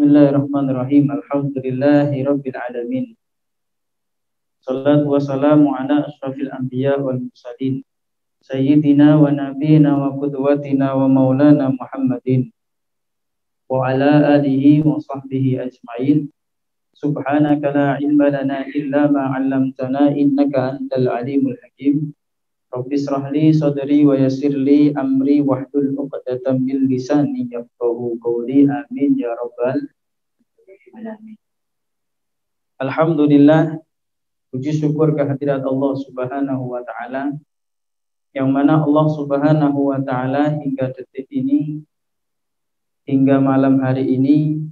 Bismillahirrahmanirrahim. Alhamdulillahirabbil alamin. Shalatu wassalamu ala asyrafil anbiya wal mursalin. Sayyidina wa nabiyina wa qudwatina wa maulana Muhammadin wa ala alihi wa sahbihi ajma'in. Subhanaka la ilma lana illa ma 'allamtana innaka antal alimul hakim. Rabbi shrah li sadri wa yassir li amri wahlul 'uqdatam min lisani yafqahu qawli. Amin ya rabbal alamin. Alhamdulillah, puji syukur kehadirat Allah Subhanahu wa taala, yang mana Allah Subhanahu wa taala hingga detik ini, hingga malam hari ini,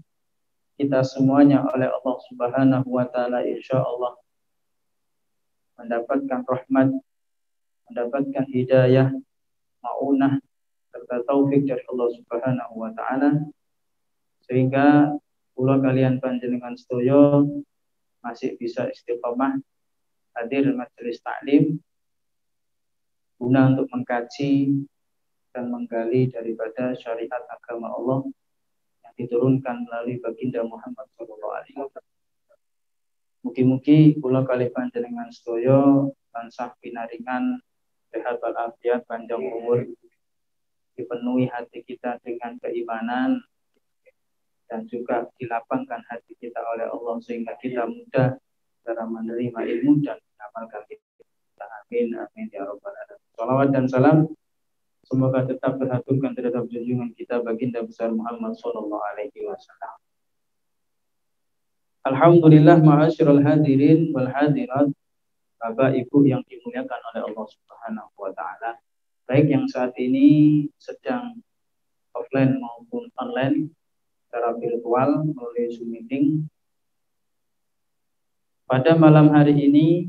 kita semuanya oleh Allah Subhanahu wa taala insyaallah mendapatkan rahmat, mendapatkan hidayah, maunah serta taufik dari Allah Subhanahu wa taala, sehingga kula kalian panjenengan sedaya masih bisa istiqomah hadir majelis taklim guna untuk mengkaji dan menggali daripada syariat agama Allah yang diturunkan melalui baginda Muhammad SAW. Mugi-mugi kula kalih panjenengan sedaya tansah pinaringan sehat walafiat, panjang umur, dipenuhi hati kita dengan keimanan, dan juga dilapangkan hati kita oleh Allah sehingga kita mudah dalam menerima ilmu dan mengamalkan kita. Amin, amin ya rabbal alamin. Salawat dan salam semoga tetap terhaturkan terhadap junjungan kita baginda besar Muhammad sallallahu alaihi wasallam. Alhamdulillah, ma'asyiral hadirin wal hadirat, Bapak Ibu yang dimuliakan oleh Allah Subhanahu wa taala, baik yang saat ini sedang offline maupun online secara virtual melalui Zoom meeting. Pada malam hari ini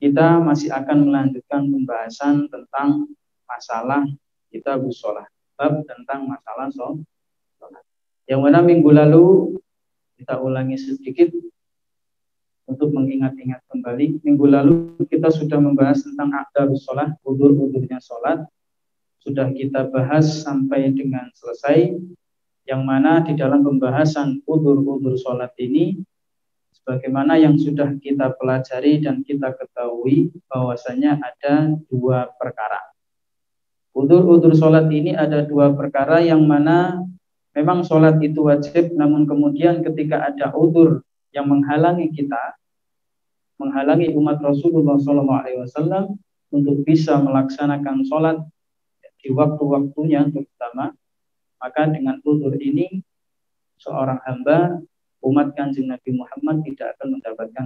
kita masih akan melanjutkan pembahasan tentang masalah kitabus shalah, bab tentang masalah shalah. Yang mana minggu lalu kita ulangi sedikit untuk mengingat-ingat kembali. Minggu lalu kita sudah membahas tentang aqdabus shalah, udzur-udzurnya salat. Sudah kita bahas sampai dengan selesai, yang mana di dalam pembahasan udzur-udzur salat ini, sebagaimana yang sudah kita pelajari dan kita ketahui bahwasanya ada dua perkara. Udzur-udzur salat ini ada dua perkara, yang mana memang salat itu wajib, namun kemudian ketika ada udzur yang menghalangi kita, menghalangi umat Rasulullah SAW untuk bisa melaksanakan salat di waktu-waktunya terutama, maka dengan udzur ini seorang hamba umat Kanjeng Nabi Muhammad tidak akan mendapatkan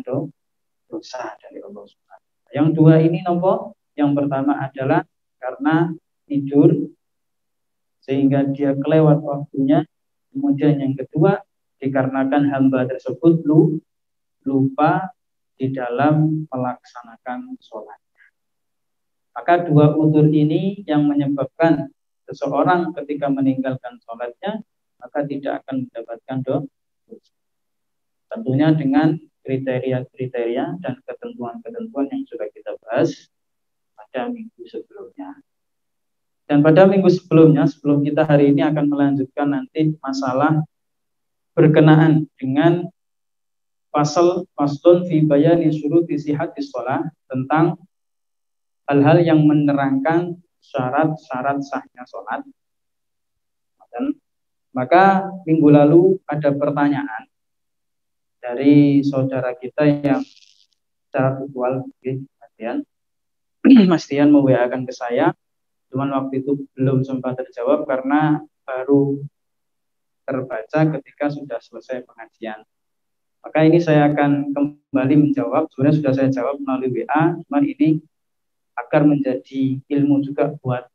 dosa dari Allah Subhanahu. Yang dua ini nopo? Yang pertama adalah karena tidur sehingga dia kelewat waktunya. Kemudian yang kedua dikarenakan hamba tersebut lupa di dalam melaksanakan sholat. Maka dua udzur ini yang menyebabkan seseorang ketika meninggalkan sholatnya maka tidak akan mendapatkan dosa. Tentunya dengan kriteria-kriteria dan ketentuan-ketentuan yang sudah kita bahas pada minggu sebelumnya. Dan pada minggu sebelumnya, sebelum kita hari ini akan melanjutkan nanti masalah berkenaan dengan faslun fi bayani syuruti sihhatis shalah, tentang hal-hal yang menerangkan syarat-syarat sahnya sholat. Dan maka minggu lalu ada pertanyaan dari saudara kita yang secara virtual, Mas Tian me-WA-kan ke saya, cuman waktu itu belum sempat terjawab karena baru terbaca ketika sudah selesai pengajian. Maka ini saya akan kembali menjawab. Sebenarnya sudah saya jawab melalui WA, cuman ini agar menjadi ilmu juga buat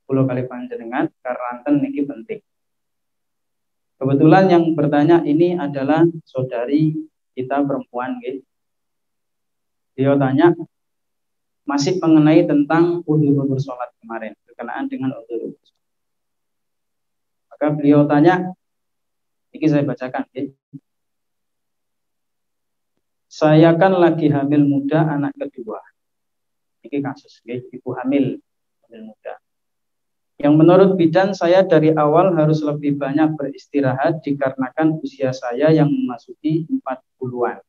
kula kali panjenengan karena ini penting. Kebetulan yang bertanya ini adalah saudari kita perempuan, gitu. Dia tanya masih mengenai tentang udzur-udzur sholat kemarin, berkenaan dengan udzur. Maka beliau tanya, ini saya bacakan, gitu. Saya kan lagi hamil muda anak kedua. Ini kasus, gitu. Ibu hamil muda. Yang menurut bidan saya dari awal harus lebih banyak beristirahat dikarenakan usia saya yang memasuki 40-an.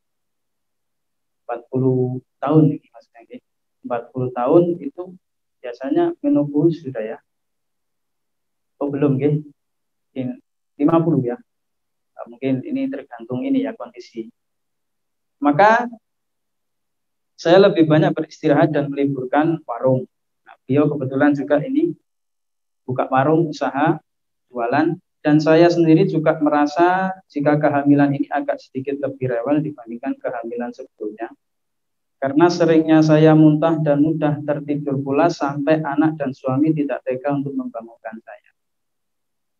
40 tahun ini maksudnya. 40 tahun itu biasanya menopause sudah ya. Oh belum ya. 50 ya. Mungkin ini tergantung ini ya kondisi. Maka saya lebih banyak beristirahat dan meliburkan warung. Nah, beliau kebetulan juga ini buka warung, usaha, jualan, dan saya sendiri juga merasa jika kehamilan ini agak sedikit lebih rewel dibandingkan kehamilan sebelumnya. Karena seringnya saya muntah dan mudah tertidur pula sampai anak dan suami tidak tega untuk membangunkan saya.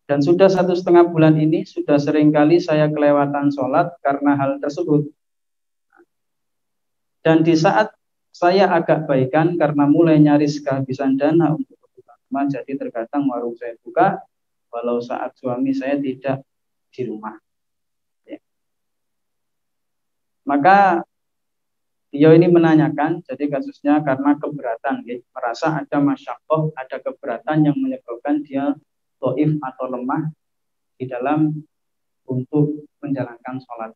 Dan sudah 1,5 bulan ini sudah seringkali saya kelewatan sholat karena hal tersebut. Dan di saat saya agak baikan karena mulai nyaris kehabisan dana untuk kebutuhan rumah, jadi terkadang warung saya buka walau saat suami saya tidak di rumah. Ya. Maka beliau ini menanyakan, jadi kasusnya karena keberatan, ya, merasa ada masyakoh, ada keberatan yang menyebabkan dia dhaif atau lemah di dalam untuk menjalankan sholat.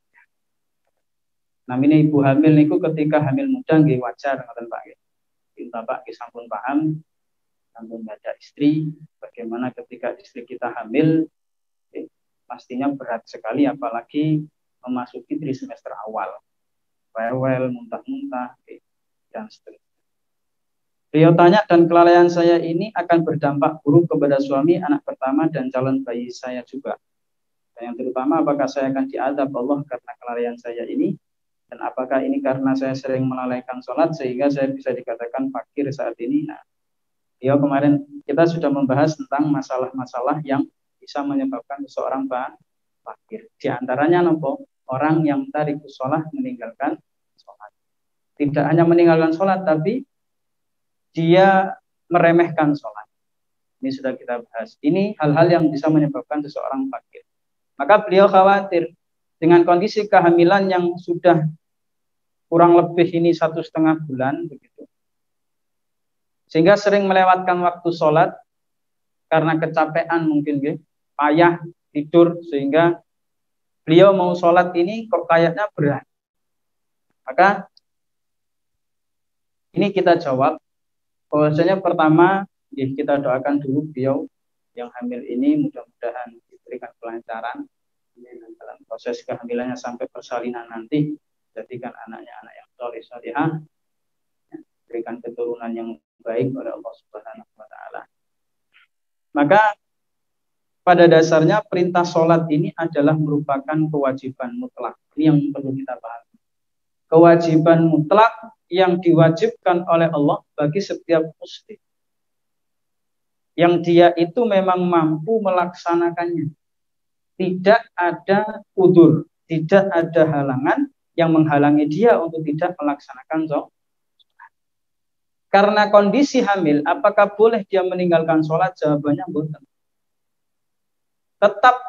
Nah ini ibu hamil niku ketika hamil muda nggih wajar ngoten Pak nggih. Bapak nggih sampun paham, sampun ada istri, bagaimana ketika istri kita hamil pastinya berat sekali apalagi memasuki trimester awal. Rewel, muntah-muntah dan seterusnya. Beliau tanya, dan kelalaian saya ini akan berdampak buruk kepada suami, anak pertama dan calon bayi saya juga. Dan yang terutama apakah saya akan diadab Allah karena kelalaian saya ini? Dan apakah ini karena saya sering melalaikan sholat sehingga saya bisa dikatakan fakir saat ini? Nah, kemarin kita sudah membahas tentang masalah-masalah yang bisa menyebabkan seseorang fakir. Di antaranya nopo orang yang tarikus sholat meninggalkan sholat. Tidak hanya meninggalkan sholat, tapi dia meremehkan sholat. Ini sudah kita bahas. Ini hal-hal yang bisa menyebabkan seseorang fakir. Maka beliau khawatir dengan kondisi kehamilan yang sudah kurang lebih ini 1,5 bulan begitu. Sehingga sering melewatkan waktu sholat karena kecapean mungkin, payah tidur sehingga beliau mau sholat ini kok kayaknya berat. Maka ini kita jawab bahwasanya pertama kita doakan dulu beliau yang hamil ini mudah-mudahan diberikan kelancaran dalam proses kehamilannya sampai persalinan nanti, jadikan anaknya anak yang salihah, berikan keturunan yang baik oleh Allah Subhanahu wa taala. Maka pada dasarnya perintah sholat ini adalah merupakan kewajiban mutlak. Ini yang perlu kita pahami. Kewajiban mutlak yang diwajibkan oleh Allah bagi setiap muslim. Yang dia itu memang mampu melaksanakannya. Tidak ada udzur, tidak ada halangan yang menghalangi dia untuk tidak melaksanakan sholat. Karena kondisi hamil, apakah boleh dia meninggalkan sholat? Jawabannya bukan. Tetap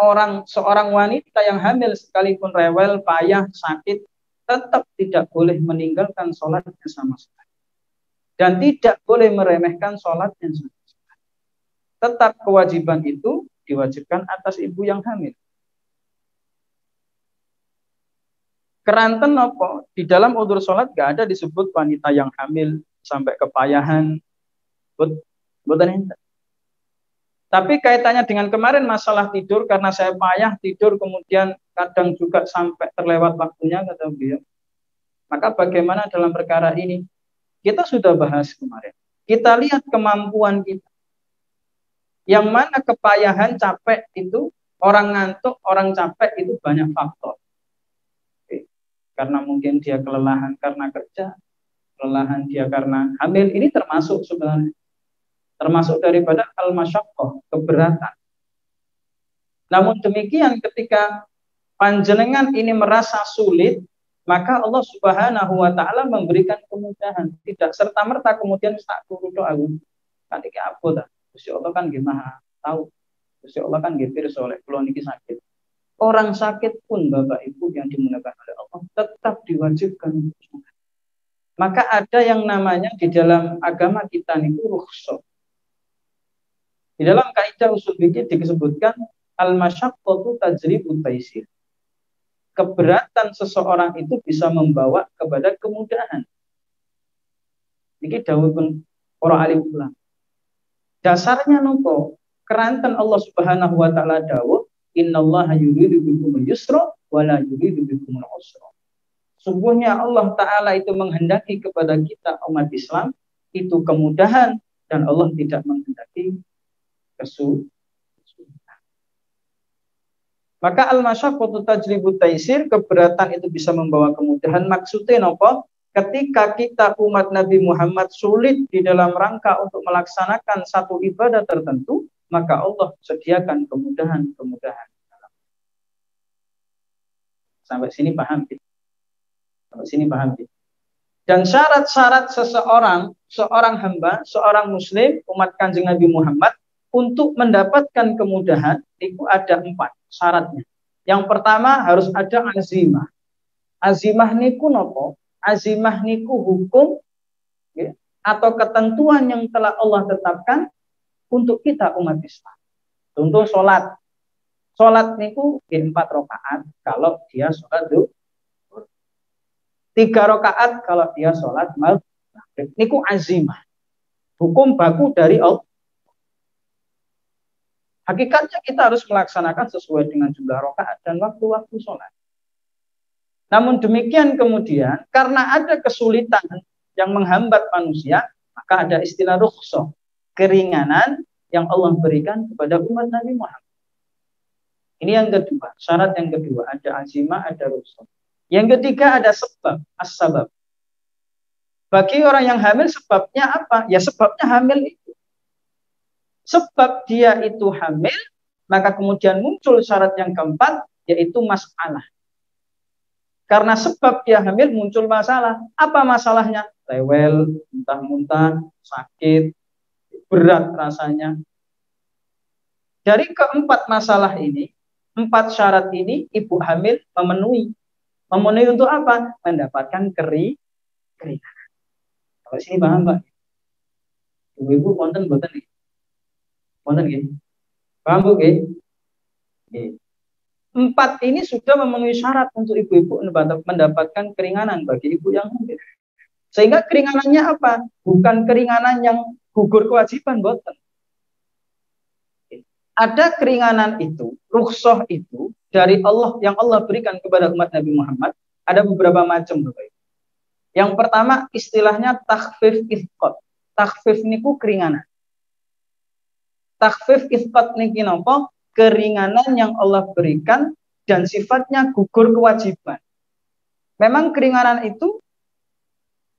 seorang wanita yang hamil sekalipun rewel, payah, sakit, tetap tidak boleh meninggalkan sholatnya sama sekali. Dan tidak boleh meremehkan sholatnya sama sekali. Tetap kewajiban itu diwajibkan atas ibu yang hamil. Keranten apa? Di dalam udzur sholat gak ada disebut wanita yang hamil sampai kepayahan. Betul. Tapi kaitannya dengan kemarin masalah tidur, karena saya payah tidur kemudian kadang juga sampai terlewat waktunya kata beliau. Maka bagaimana dalam perkara ini? Kita sudah bahas kemarin. Kita lihat kemampuan kita. Yang mana kepayahan, capek itu, orang ngantuk, orang capek itu banyak faktor. Karena mungkin dia kelelahan karena kerja, kelelahan dia karena hamil, ini termasuk sebenarnya. Termasuk daripada al-masyaqqah, keberatan. Namun demikian ketika panjenengan ini merasa sulit, maka Allah Subhanahu wa taala memberikan kemudahan. Tidak serta-merta kemudian tak turu doa. Kan iki apa ta? Gusti Allah kan nggih Maha tahu. Gusti Allah kan nggih pirsa oleh kula niki sakit. Orang sakit pun Bapak Ibu yang dimuliakan oleh Allah tetap diwajibkan. Maka ada yang namanya di dalam agama kita niku rukhsah. Di dalam kaidah usul fikih disebutkan al-masyaqqatu tajlibu taisir. Keberatan seseorang itu bisa membawa kepada kemudahan. Ini dawuhipun para alim ulama. Dasarnya nopo? Keranten Allah Subhanahu wa taala dawuh, "Innallaha yuridu bikumul yusra wa la yuridu bikumul usra." Sungguhnya Allah taala itu menghendaki kepada kita umat Islam itu kemudahan dan Allah tidak menghendaki kesulitan. Maka al-masyaqqatu tajlibu taisir, keberatan itu bisa membawa kemudahan. Maksudnya nopo? Ketika kita umat Nabi Muhammad sulit di dalam rangka untuk melaksanakan satu ibadah tertentu, maka Allah sediakan kemudahan-kemudahan. Sampai sini paham? Sampai sini paham? Dan syarat-syarat seorang hamba, seorang muslim, umat Kanjeng Nabi Muhammad, untuk mendapatkan kemudahan, itu ada 4 syaratnya. Yang pertama harus ada azimah. Azimah niku nopo? Azimah niku hukum ya, atau ketentuan yang telah Allah tetapkan untuk kita umat Islam. Contoh sholat. Sholat niku 4 rakaat kalau dia sholat 3 rakaat kalau dia sholat maghrib. Niku azimah. Hukum baku dari Allah. Hakikatnya kita harus melaksanakan sesuai dengan jumlah rakaat dan waktu-waktu sholat. Namun demikian kemudian karena ada kesulitan yang menghambat manusia, maka ada istilah rukhsah, keringanan yang Allah berikan kepada umat Nabi Muhammad. Ini yang kedua, syarat yang kedua, ada azimah, ada rukhsah. Yang ketiga ada sebab, as-sabab. Bagi orang yang hamil sebabnya apa? Ya sebabnya hamil itu. Sebab dia itu hamil, maka kemudian muncul syarat yang keempat, yaitu masalah. Karena sebab dia hamil muncul masalah. Apa masalahnya? Rewel, muntah-muntah, sakit, berat rasanya. Dari keempat masalah ini, 4 syarat ini, ibu hamil memenuhi. Memenuhi untuk apa? Mendapatkan keringanan. Kalau sini paham, Pak? Ibu-ibu konten boten nih. Konten gitu. Paham Bu? 4 ini sudah memenuhi syarat untuk ibu-ibu mendapatkan keringanan bagi ibu yang hamil. Sehingga keringanannya apa? Bukan keringanan yang gugur kewajiban, boten. Ada keringanan itu, rukhsah itu dari Allah yang Allah berikan kepada umat Nabi Muhammad. Ada beberapa macam, Bapak. Yang pertama istilahnya takhfif isqat. Takhfif niku keringanan. Takhfif isqat niki napa? Keringanan yang Allah berikan dan sifatnya gugur kewajiban. Memang keringanan itu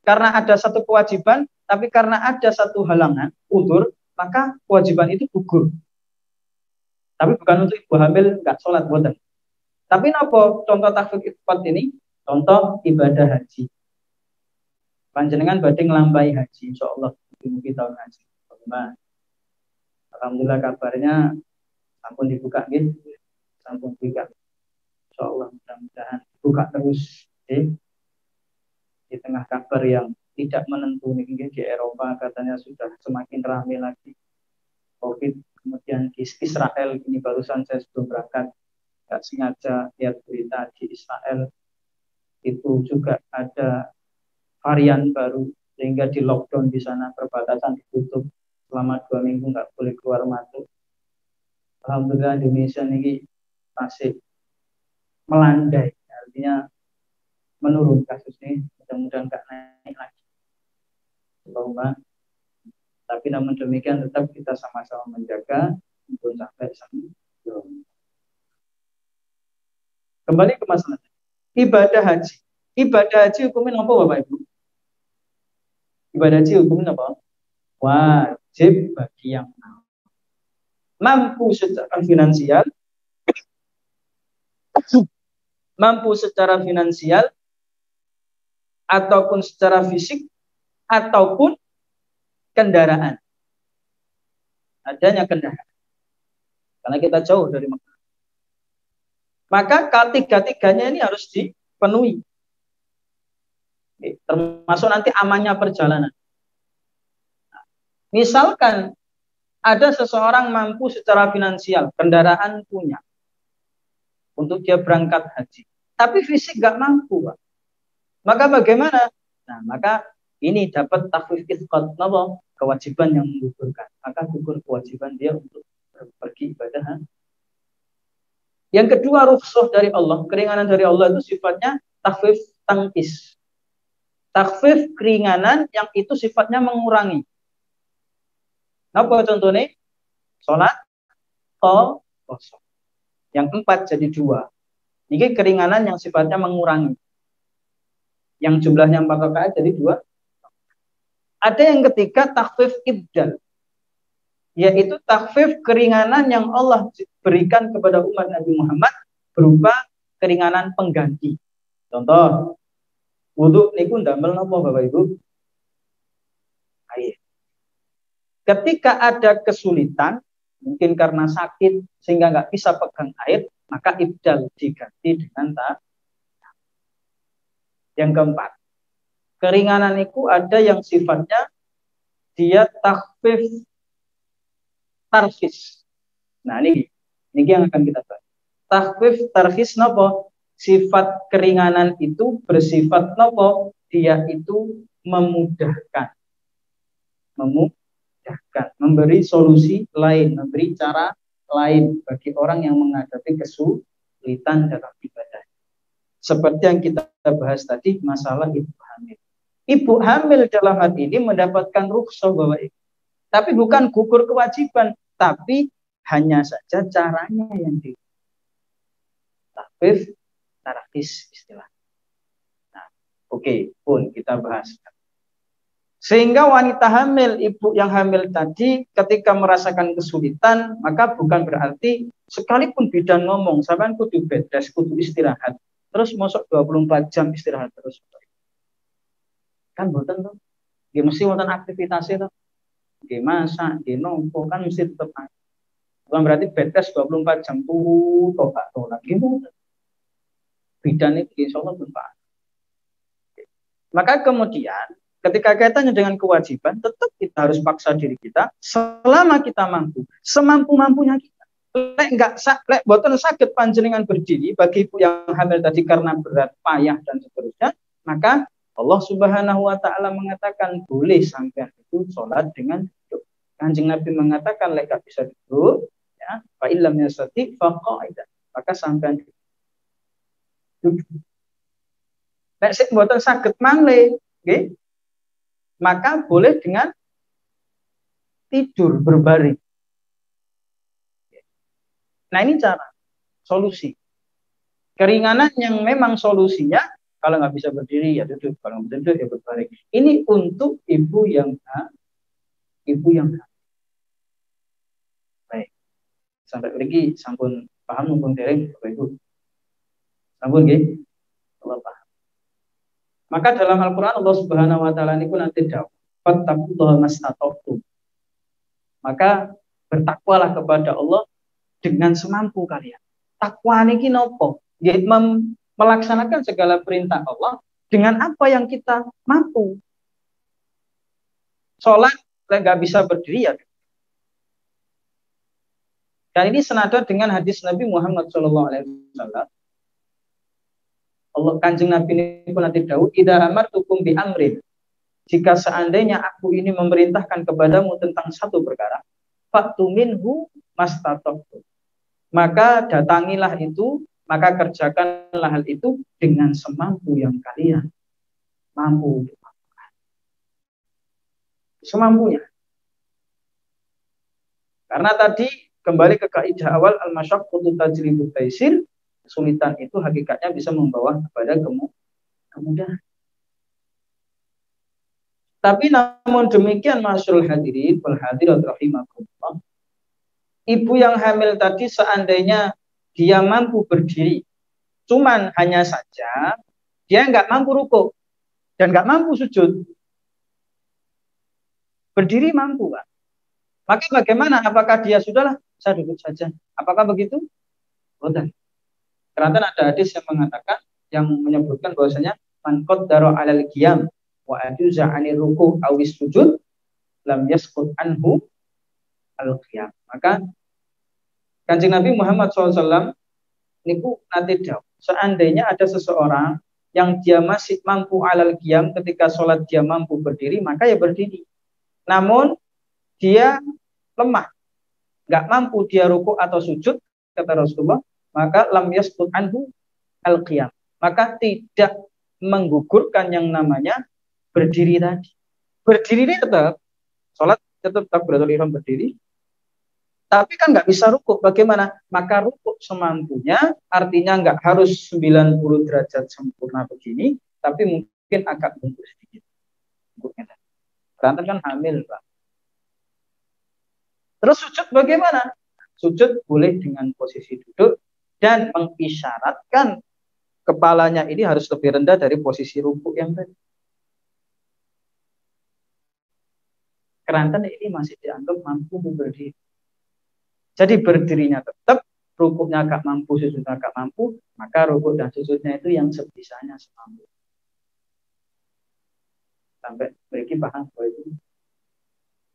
karena ada satu kewajiban, tapi karena ada satu halangan, udzur, maka kewajiban itu gugur. Tapi bukan untuk ibu hamil nggak sholat, boten. Tapi napa contoh takhfif isqat ini? Contoh ibadah haji. Panjenengan badhe nglampahi haji, insyaallah mugi tahun haji. Alhamdulillah kabarnya sampun dibuka nggih. Sampun dibuka. Insyaallah mudah-mudahan buka terus di tengah kabar yang tidak menentu niki di Eropa katanya sudah semakin ramai lagi Covid. Kemudian di Israel ini barusan saya sebelum berangkat nggak sengaja lihat berita di Israel itu juga ada varian baru sehingga di lockdown di sana, perbatasan ditutup selama 2 minggu, nggak boleh keluar masuk. Alhamdulillah Indonesia ini masih melandai, artinya menurun kasusnya, mudah-mudahan nggak naik lagi. Allahumma. Tapi namun demikian tetap kita sama-sama menjaga untuk sampai sana. Kembali ke masalah ibadah haji. Ibadah haji hukumnya apa, Bapak Ibu? Ibadah haji hukumnya apa? Wajib bagi yang mampu secara finansial, ataupun secara fisik, ataupun kendaraan. Adanya kendaraan. Karena kita jauh dari Mekah. Maka ketiga-tiganya ini harus dipenuhi. Termasuk nanti amannya perjalanan. Misalkan Ada seseorang mampu secara finansial, kendaraan punya, untuk dia berangkat haji. Tapi fisik nggak mampu, Pak. Maka bagaimana? Nah, maka ini dapat takhfif isqat, kewajiban yang menggugurkan. Maka gugur kewajiban dia untuk pergi ibadah. Yang kedua, rukhsah dari Allah, keringanan dari Allah itu sifatnya takhfif tangkis. Takhfif keringanan yang itu sifatnya mengurangi. Apa contohnya? Sholat kosong. Yang 4 jadi 2. Ini keringanan yang sifatnya mengurangi. Yang jumlahnya 4 rakaat jadi 2. Ada yang ketiga takhfif ibdal, yaitu takhfif keringanan yang Allah berikan kepada umat Nabi Muhammad berupa keringanan pengganti. Contoh, wudu niku ndamel napa Bapak Ibu? Air. Ketika ada kesulitan, mungkin karena sakit sehingga nggak bisa pegang air, maka ibdal diganti dengan Yang keempat, keringanan itu ada yang sifatnya dia takhfif tarhis. Nah, ini yang akan kita bahas. Takhfif tarhis nopo? Sifat keringanan itu bersifat nopo? Dia itu memudahkan. Memberi solusi lain, memberi cara lain bagi orang yang menghadapi kesulitan dalam ibadah. Seperti yang kita bahas tadi, masalah ibu hamil. Ibu hamil dalam hal ini mendapatkan rukhsah bahwa tapi bukan gugur kewajiban, tapi hanya saja caranya yang di takhfif tarhis istilah. Nah, oke, pun kita bahas. Sehingga wanita hamil, ibu yang hamil tadi ketika merasakan kesulitan, maka bukan berarti sekalipun bidan ngomong, sampean kudu bed rest, kudu istirahat, terus masuk 24 jam istirahat terus. Kan boten tuh. Nggih mesti wonten aktivitasnya tuh. Nggih masak, nggih nompo, kan mesti tetep. Bukan berarti bed rest 24 jam tuh tolak gitu. Bidan itu insyaallah bermanfaat. Maka kemudian ketika kaitannya dengan kewajiban, tetap kita harus paksa diri kita selama kita mampu, semampu-mampunya kita. Lek boten sakit panjenengan berdiri bagi ibu yang hamil tadi karena berat, payah dan seterusnya, maka Allah Subhanahu wa taala mengatakan boleh sampai itu sholat dengan duduk. Kanjeng Nabi mengatakan lek gak bisa duduk, ya, fa illam yastati fa qa'idan. Maka sampai duduk. Lek sik boten saged mangle, nggih, maka boleh dengan tidur berbaring. Nah, ini cara solusi. Keringanan yang memang solusinya kalau nggak bisa berdiri ya duduk, kalau nggak bisa duduk ya berbaring. Ini untuk ibu yang baik. Sampai pergi sampun paham mumpung dereng Bapak Ibu. Sampun nggih? Allah paham. Maka dalam Al-Quran Allah Subhanahu wa taala niku nanti dawuh, fattaqullaha mastata'tum. Maka bertakwalah kepada Allah dengan semampu kalian. Takwa niki nopo? Yaitu melaksanakan segala perintah Allah dengan apa yang kita mampu. Sholat nggak bisa berdiri ya. Dan ini senada dengan hadis Nabi Muhammad SAW. Allah Kanjeng Nabi ini pun nanti dawuh, idza amartukum bi amrin, jika seandainya aku ini memerintahkan kepadamu tentang satu perkara, fa'tu minhu mastata'tum, maka datangilah itu, maka kerjakanlah hal itu dengan semampu yang kalian mampu. Semampunya. Karena tadi kembali ke kaidah awal al-masyaqqatu tajlibut taisir, kesulitan itu hakikatnya bisa membawa kepada kemudahan. Tapi namun demikian masyarul hadirin wal hadirat rahimakumullah, ibu yang hamil tadi seandainya dia mampu berdiri, cuman hanya saja dia nggak mampu rukuk dan nggak mampu sujud, berdiri mampu, Pak. Maka bagaimana? Apakah dia sudahlah saya duduk saja? Apakah begitu? Betul. Karena ada hadis yang mengatakan, yang menyebutkan bahwasanya man qaddara 'alal qiyam wa ajuza 'anil ruku' awis sujud lam yasqut anhu al-qiyam. Maka Kanjeng Nabi Muhammad SAW niku nanti jauh. Seandainya ada seseorang yang dia masih mampu alal qiyam ketika sholat dia mampu berdiri, maka ya berdiri. Namun dia lemah, nggak mampu dia ruku atau sujud, kata Rasulullah, maka lam yasqut anhu al-qiyam. Maka tidak menggugurkan yang namanya berdiri tadi. Berdiri ini tetap, sholat tetap takbiratul ihram berdiri, tapi kan nggak bisa rukuk. Bagaimana? Maka rukuk semampunya, artinya nggak harus 90 derajat sempurna begini, tapi mungkin agak mundur sedikit. Berantem kan hamil, Pak. Terus sujud bagaimana? Sujud boleh dengan posisi duduk dan mengisyaratkan kepalanya ini harus lebih rendah dari posisi rukuk yang tadi. Keranten ini masih dianggap mampu berdiri. Jadi berdirinya tetap, rukuknya agak mampu, sujudnya agak mampu, maka rukuk dan sujudnya itu yang sebisanya semampu. Sampai bagi paham bahwa itu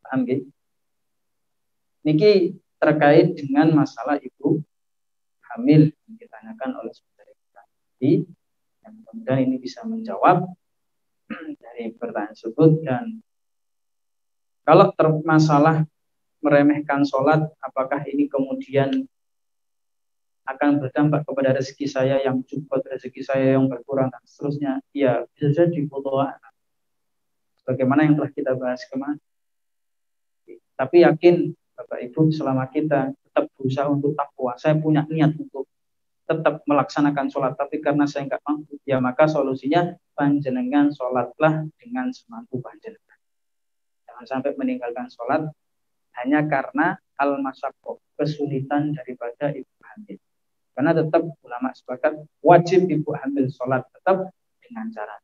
paham gitu. Niki terkait dengan masalah ibu hamil yang ditanyakan oleh saudara kita. Jadi, mudah-mudahan ini bisa menjawab dari pertanyaan tersebut. Dan kalau masalah meremehkan sholat, apakah ini kemudian akan berdampak kepada rezeki saya yang cukup, rezeki saya yang berkurang, dan seterusnya? Ya, bisa jadi dibutuhkan. Bagaimana yang telah kita bahas kemarin. Tapi yakin, Bapak Ibu, selama kita tetap berusaha untuk takwa, saya punya niat untuk tetap melaksanakan sholat, tapi karena saya nggak mampu, ya maka solusinya panjenengan sholatlah dengan semampu panjenengan. Jangan sampai meninggalkan sholat hanya karena al-masyaqqah, kesulitan daripada ibu hamil. Karena tetap ulama sepakat wajib ibu hamil sholat tetap dengan cara.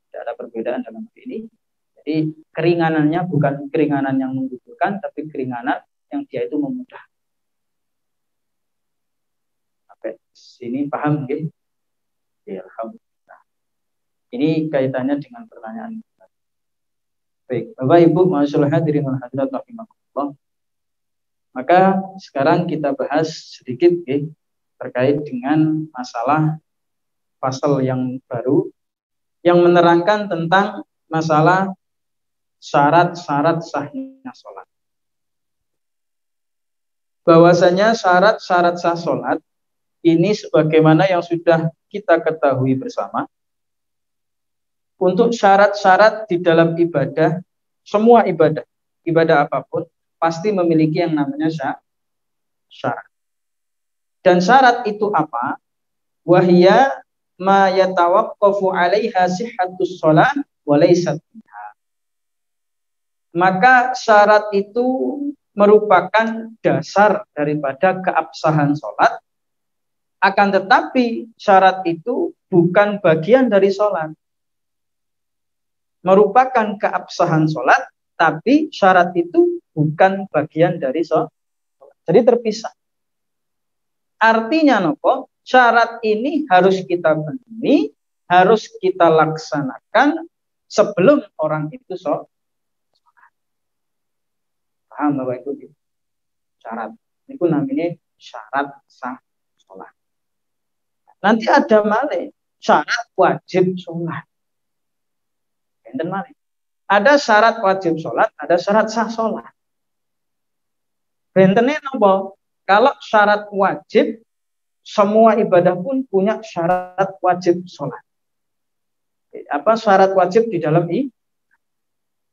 Tidak ada perbedaan dalam hal ini. Jadi keringanannya bukan keringanan yang menggugurkan, tapi keringanan yang dia itu memudahkan. Sampai sini paham nggih? Ya, alhamdulillah. Ini kaitannya dengan pertanyaan. Baik, Bapak Ibu, masyaallah hadirin wal hadirat rahimakumullah. Maka sekarang kita bahas sedikit terkait dengan masalah pasal yang baru yang menerangkan tentang masalah syarat-syarat sahnya sholat. Bahwasanya syarat-syarat sah sholat ini sebagaimana yang sudah kita ketahui bersama. Untuk syarat-syarat di dalam ibadah, semua ibadah apapun pasti memiliki yang namanya syarat. Dan syarat itu apa? Wahya ma yatawaqqafu 'alaiha sihhatus shalah wa laysat minha. Maka syarat itu merupakan dasar daripada keabsahan sholat, akan tetapi syarat itu bukan bagian dari sholat. Merupakan keabsahan sholat, tapi syarat itu bukan bagian dari sholat. Jadi terpisah. Artinya nopo? Syarat ini harus kita penuhi, harus kita laksanakan sebelum orang itu sholat. Paham Bapak Ibu? Syarat. Itu namanya syarat sah sholat. Nanti ada malih syarat wajib sholat. Ada syarat wajib sholat, ada syarat sah sholat. Bentennya nopo? Kalau syarat wajib, semua ibadah pun punya syarat wajib sholat. Apa syarat wajib di dalam ini?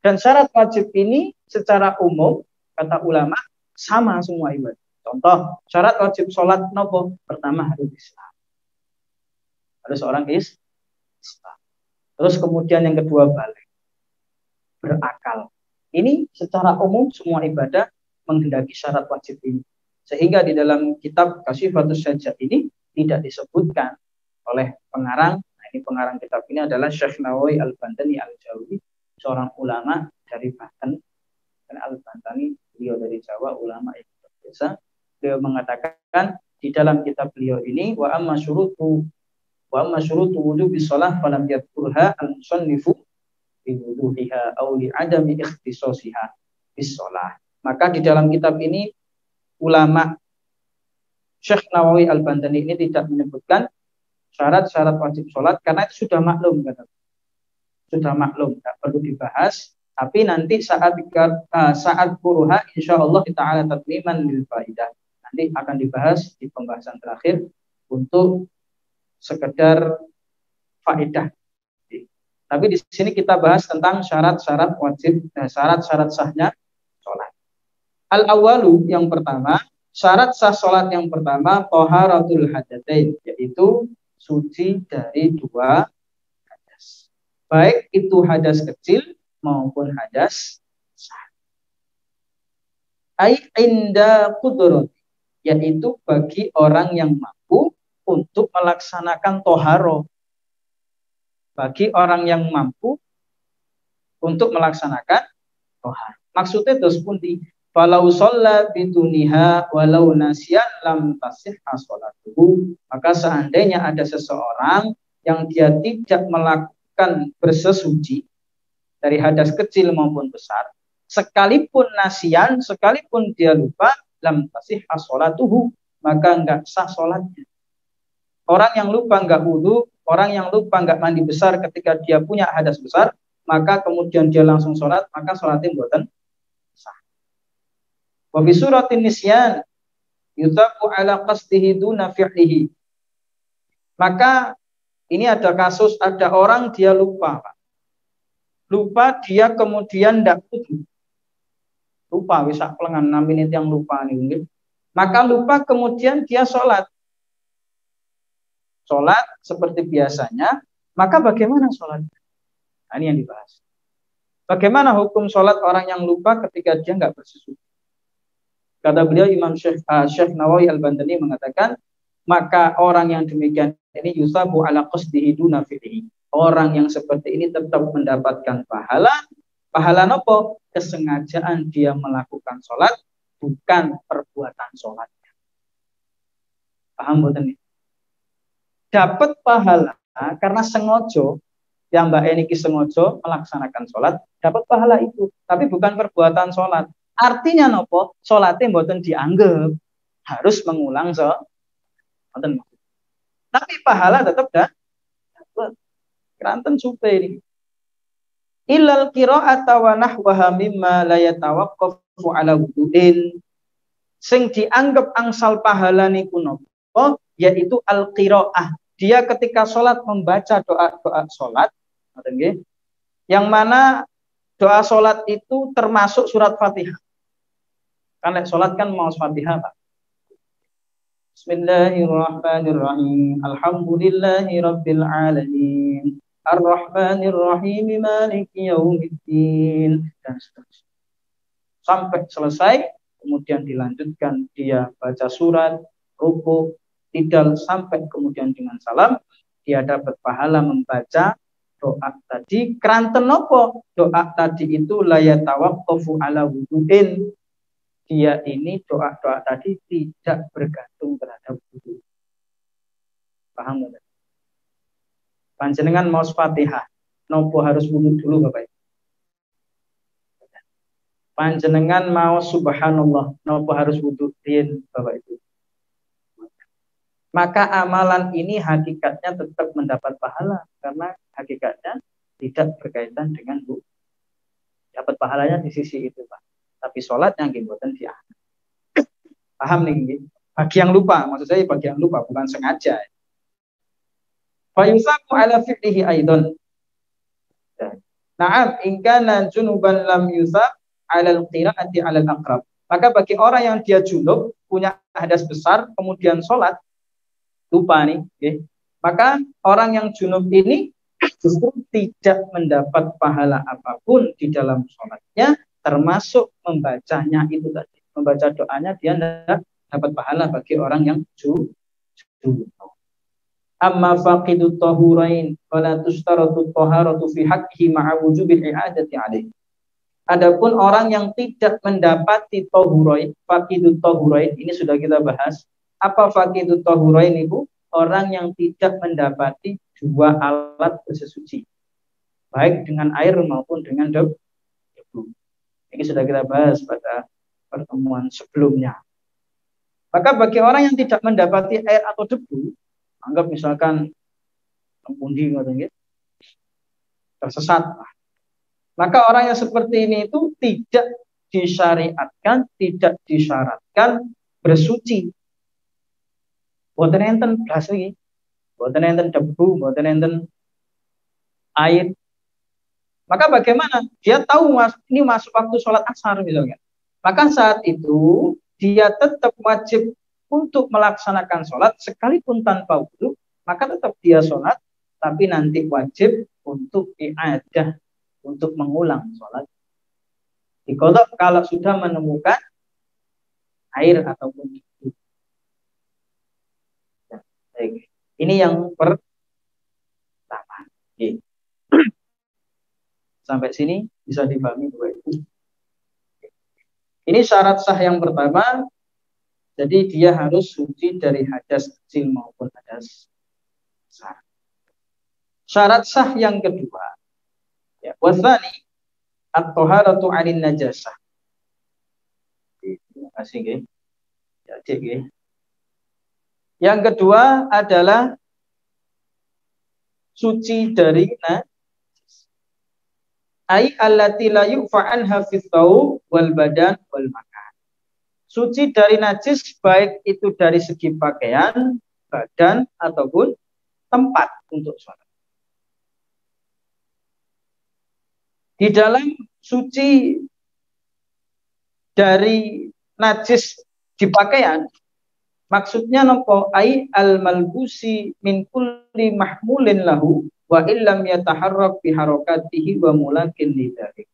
Dan syarat wajib ini secara umum, kata ulama, sama semua ibadah. Contoh, syarat wajib sholat nopo? Pertama harus Islam. Harus orang Islam. Terus kemudian yang kedua balik. Berakal. Ini secara umum semua ibadah menghendaki syarat wajib ini. Sehingga di dalam kitab Kasyifatus Sajjad ini tidak disebutkan oleh pengarang. Nah, ini pengarang kitab ini adalah Syekh Nawawi Al-Bantani Al-Jawi, seorang ulama dari Banten. Dan Al-Bantani, beliau dari Jawa, ulama yang biasa. Beliau mengatakan di dalam kitab beliau ini, wa amma syurutu wujubis shalah falam yadhkurha al-musannifu bi wuduhiha aw li adami ikhtisasiha bis shalah. Maka di dalam kitab ini ulama Syekh Nawawi Al-Bantani ini tidak menyebutkan syarat-syarat wajib sholat karena itu sudah maklum, sudah maklum, tidak perlu dibahas. Tapi nanti saat kuruha insya Allah ta'ala tatmiman lil faidah, nanti akan dibahas di pembahasan terakhir untuk sekedar faedah. Tapi di sini kita bahas tentang syarat-syarat wajib, syarat-syarat sahnya sholat. Al-awwalu, yang pertama, syarat sah sholat yang pertama taharatul hadatsain, yaitu suci dari dua hadas. Baik itu hadas kecil maupun hadas besar. Ai inda qudrati, yaitu bagi orang yang mampu untuk melaksanakan toharo. Bagi orang yang mampu untuk melaksanakan toharo. Maksudnya terus pundi? Falau sholla biduniha walau nasyan lam tasihha sholatuhu. Maka seandainya ada seseorang yang dia tidak melakukan bersesuci dari hadas kecil maupun besar, sekalipun nasyan, sekalipun dia lupa, lam tasihha sholatuhu, maka enggak sah sholatnya. Orang yang lupa enggak wudu, orang yang lupa enggak mandi besar ketika dia punya hadas besar, maka kemudian dia langsung sholat, maka sholatnya mboten sah. Wa bi suratin nisyan yutabu ala qasdihi duna fi'lihi. Maka ini ada kasus, ada orang dia lupa, Pak. Lupa dia kemudian tidak wudu. Lupa, bisa pelengan 6 menit yang lupa nih. Maka lupa kemudian dia sholat. Sholat seperti biasanya, maka bagaimana sholat? Nah, ini yang dibahas. Bagaimana hukum sholat orang yang lupa ketika dia nggak bersesuci? Kata beliau Imam Syekh Nawawi Al-Bantani mengatakan, maka orang yang demikian ini yusabu ala qasdihi duna fi'lihi. Orang yang seperti ini tetap mendapatkan pahala. Pahala nopo? Kesengajaan dia melakukan sholat, bukan perbuatan sholatnya. Paham boten? Dapat pahala karena sengojo, yang Mbak Eni sengojo melaksanakan sholat, dapat pahala itu, tapi bukan perbuatan sholat. Artinya nopo? Sholatnya boten dianggap, harus mengulang sholat. Tapi pahala tetap dapat. Keranten supe ini. Ilal qira'ata wa nahwaha mimma la yatawaqqafu ala wudu'in. Sing dianggap angsal pahala niku napa? Yaitu al-qira'ah. Dia ketika sholat membaca doa-doa sholat, yang mana doa sholat itu termasuk surat Fatihah. Kan sholat kan mau Fatihah, Pak. Bismillahirrahmanirrahim. Alhamdulillahi rabbil alamin. Ar-Rahmanir Rahim Maliki Yaumiddin, dan seterusnya. Sampai selesai, kemudian dilanjutkan dia baca surat, ruku, tidal, sampai kemudian dengan salam, dia dapat pahala membaca doa tadi. Keranten nopo? Doa tadi itu la yatawaqqafu ala wudu'in. Dia ini doa-doa tadi tidak bergantung terhadap wudu. Paham enggak? Panjenengan mau Fatihah, nopo harus wudu dulu, Bapak Ibu? Panjenengan mau subhanallah, nopo harus wudu din, Bapak Ibu? Maka amalan ini hakikatnya tetap mendapat pahala, karena hakikatnya tidak berkaitan dengan wudu. Dapat pahalanya di sisi itu, Pak. Tapi sholatnya mboten dianggap. Paham nih? Bagi yang lupa, maksud saya bagi yang lupa, bukan sengaja. Fayusabu ala fi'lihi aidan. Na'am, in kana junuban lam yusab ala al-qira'ati ala al-aqrab. Maka bagi orang yang dia junub, punya hadas besar, kemudian sholat, lupa nih, maka orang yang junub ini justru tidak mendapat pahala apapun di dalam sholatnya, termasuk membacanya itu tadi. Membaca doanya dia tidak dapat pahala bagi orang yang junub. Amma faqidut tahurain fala tushtaratu taharatu fi haqqihi ma'a wujubil i'adati alaih. Adapun orang yang tidak mendapati tahurain, faqidut tahurain ini sudah kita bahas. Apa faqidut tahurain itu? Orang yang tidak mendapati dua alat bersesuci, baik dengan air maupun dengan debu. Ini sudah kita bahas pada pertemuan sebelumnya. Maka bagi orang yang tidak mendapati air atau debu, anggap misalkan pundi tersesat, maka orang yang seperti ini itu tidak disyariatkan, tidak disyaratkan bersuci. Boten enten blas iki. Boten enten debu, boten enten air. Maka bagaimana? Dia tahu ini masuk waktu sholat asar misalnya. Maka saat itu dia tetap wajib untuk melaksanakan sholat sekalipun tanpa wudu, maka tetap dia sholat, tapi nanti wajib untuk i'adah, untuk mengulang sholat. Dikodok kalau sudah menemukan air ataupun wudu. Baik. Ini yang pertama. Oke. Sampai sini bisa dipahami Bapak Ibu. Ini syarat sah yang pertama. Jadi dia harus suci dari hadas kecil maupun hadas besar. Syarat sah yang kedua, ya, wasani at-thaharatu 'anil najasah. Terima kasih, nggih. Ya, nggih. Yang kedua adalah suci dari najis. Ai allati la yu'fa anha fi thawb wal badan wal makan. Suci dari najis baik itu dari segi pakaian, badan ataupun tempat untuk sholat. Di dalam suci dari najis di pakaian, maksudnya nopo ai al malbusi min kulli mahmulin lahu wa illam yataharrak bi harakatihi wa mulakin lidzalik.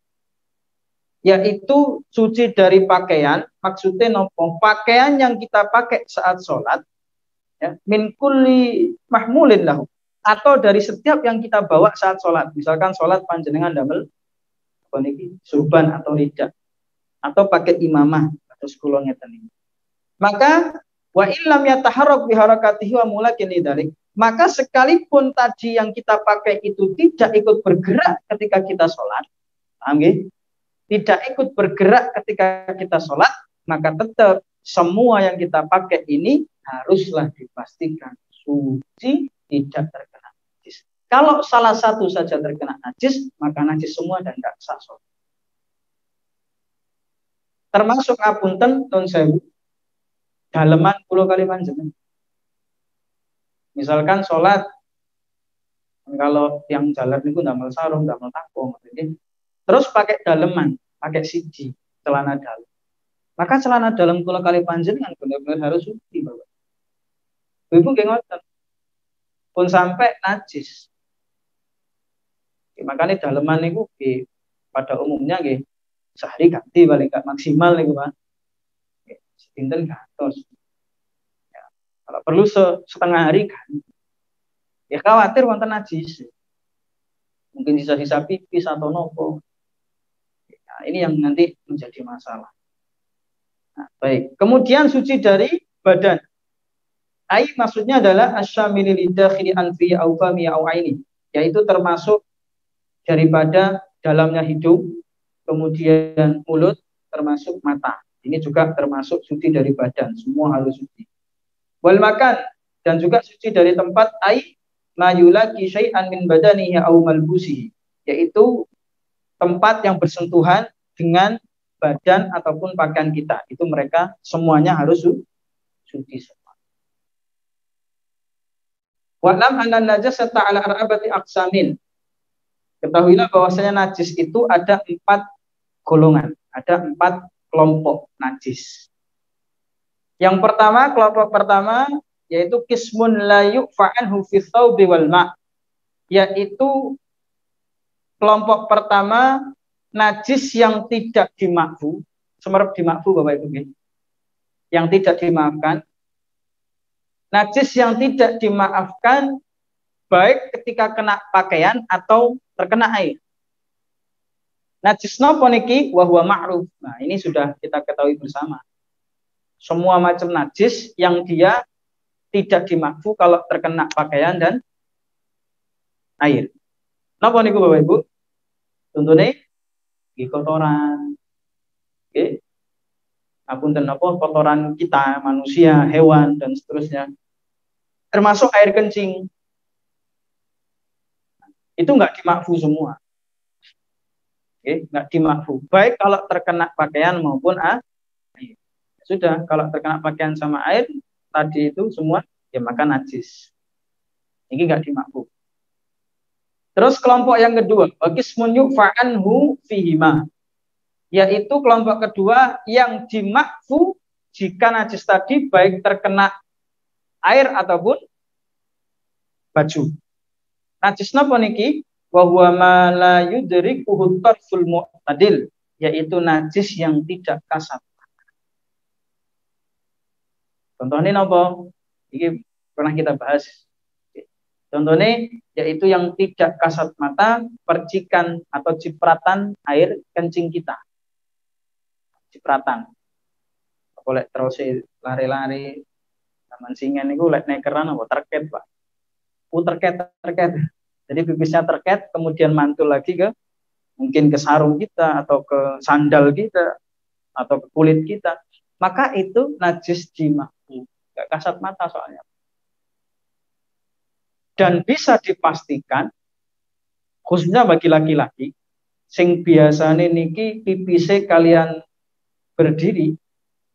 Yaitu suci dari pakaian, maksudnya nopo pakaian yang kita pakai saat sholat, ya, min kulli mahmulin lahu, atau dari setiap yang kita bawa saat sholat. Misalkan sholat panjenengan damel surban atau ridha, atau pakai imamah atau sekulon ngeten. Maka wa illam yataharrak bi harakatihi wa mulakin lidzalik, maka sekalipun tadi yang kita pakai itu tidak ikut bergerak ketika kita sholat, paham nggih? Tidak ikut bergerak ketika kita sholat, maka tetap semua yang kita pakai ini haruslah dipastikan suci, tidak terkena najis. Kalau salah satu saja terkena najis, maka najis semua dan tidak sah sholat. Termasuk apunten non sewu, daleman pulau kali panjenengan. Misalkan sholat, kalau yang jalan itu damel sarung, damel tako, terus pakai daleman, pakai siji, celana dalam. Maka celana dalam kula kali panjenengan benar-benar harus suci, Bapak. Ibu nggih ngoten. Pun sampai najis. Makanya daleman niku pada umumnya nggih sehari ganti paling gak maksimal niku, Pak. Dinten gantos. Ya, kalau perlu setengah hari ganti. Ya khawatir wonten najis. Mungkin sisa-sisa pipis atau nopo. Nah, ini yang nanti menjadi masalah. Nah, baik. Kemudian suci dari badan. Ai maksudnya adalah asyamili lidakhili anfi au fami au aini, yaitu termasuk daripada dalamnya hidung, kemudian mulut, termasuk mata. Ini juga termasuk suci dari badan. Semua harus suci. Wal makan, dan juga suci dari tempat ai mayulaki syai'an min badanihi au malbusihi, yaitu tempat yang bersentuhan dengan badan ataupun pakaian kita. Itu mereka semuanya harus suci semua. Wa'lam anna najasata ala arba'ati aqsamin. Ketahuilah bahwasanya najis itu ada 4 golongan, ada 4 kelompok najis. Yang pertama, kelompok pertama yaitu kismun la yu'fa anhu fi thawbi wal ma', yaitu kelompok pertama najis yang tidak dimakfu, semerep dimakfu Bapak Ibu, yang tidak dimaafkan. Najis yang tidak dimaafkan baik ketika kena pakaian atau terkena air. Najis napa niki wa huwa ma'ruf. Nah, ini sudah kita ketahui bersama. Semua macam najis yang dia tidak dimakfu kalau terkena pakaian dan air. Napa niku Bapak Ibu? Contohnya kotoran, Apunten apa kotoran kita, manusia, hewan dan seterusnya. Termasuk air kencing. Itu nggak dimakfu semua. Oke, nggak dimakfu. Baik kalau terkena pakaian maupun air. Sudah, kalau terkena pakaian sama air tadi itu semua ya maka najis. Ini nggak dimakfu. Terus kelompok yang kedua, qismun yufa'anhu fihima, yaitu kelompok kedua yang dimakfu jika najis tadi baik terkena air ataupun baju. Najis napa niki? Wa huwa ma la yudrikuhu tarful mu'tadil, yaitu najis yang tidak kasat. Contohnya napa? Ini pernah kita bahas. Contohnya yaitu yang tidak kasat mata, percikan atau cipratan air kencing kita. Cipratan. Boleh terus lari-lari taman singen niku lek nekeran apa terket, Pak. Terket. Jadi pipisnya terket kemudian mantul lagi ke mungkin ke sarung kita atau ke sandal kita atau ke kulit kita. Maka itu najis dimakfu. Enggak kasat mata soalnya. Dan bisa dipastikan khususnya bagi laki-laki sing biasane niki pipise kalian berdiri,